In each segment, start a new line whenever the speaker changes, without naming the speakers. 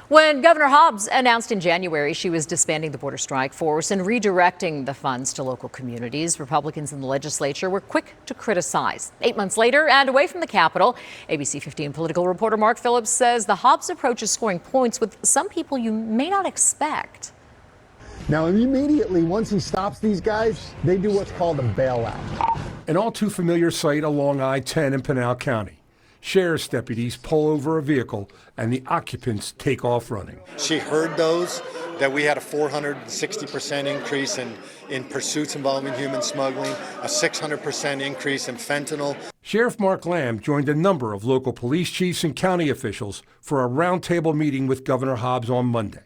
When Governor Hobbs announced in January she was disbanding the border strike force and redirecting the funds to local communities, Republicans in the legislature were quick to criticize. 8 months later and away from the Capitol, ABC15 political reporter Mark Phillips says the Hobbs approach is scoring points with some people you may not expect.
Now, immediately, once he stops these guys, they do what's called a bailout.
An all too familiar sight along I-10 in Pinal County. Sheriff's deputies pull over a vehicle and the occupants take off running.
She heard those, that we had a 460% increase in pursuits involving human smuggling, a 600% increase in fentanyl.
Sheriff Mark Lamb joined a number of local police chiefs and county officials for a roundtable meeting with Governor Hobbs on Monday.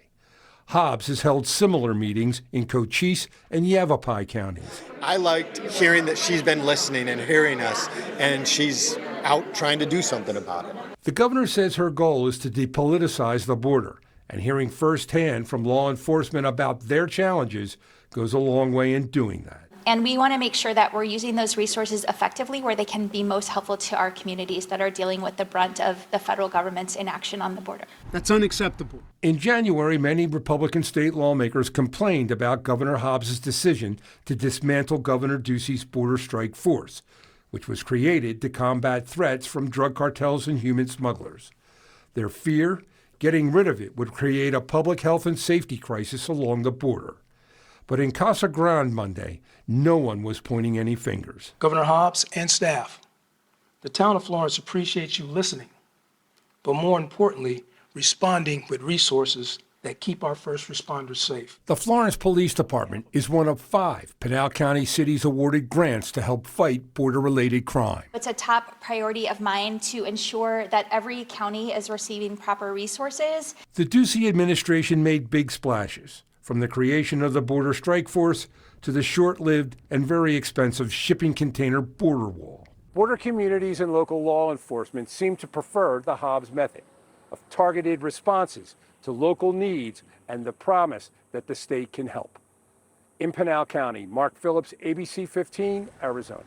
Hobbs has held similar meetings in Cochise and Yavapai counties.
I liked hearing that she's been listening and hearing us, and she's out trying to do something about it.
The governor says her goal is to depoliticize the border, and hearing firsthand from law enforcement about their challenges goes a long way in doing that.
And we want to make sure that we're using those resources effectively where they can be most helpful to our communities that are dealing with the brunt of the federal government's inaction on the border.
That's unacceptable.
In January, many Republican state lawmakers complained about Governor Hobbs' decision to dismantle Governor Ducey's border strike force, which was created to combat threats from drug cartels and human smugglers. Their fear, getting rid of it would create a public health and safety crisis along the border. But in Casa Grande Monday, no one was pointing any fingers.
Governor Hobbs and staff, the town of Florence appreciates you listening, but more importantly, responding with resources that keep our first responders safe.
The Florence Police Department is one of 5 Pinal County cities awarded grants to help fight border-related crime.
It's a top priority of mine to ensure that every county is receiving proper resources.
The Ducey administration made big splashes, from the creation of the border strike force to the short-lived and very expensive shipping container border wall. Border communities and local law enforcement seem to prefer the Hobbs method of targeted responses to local needs and the promise that the state can help. In Pinal County, Mark Phillips, ABC 15, Arizona.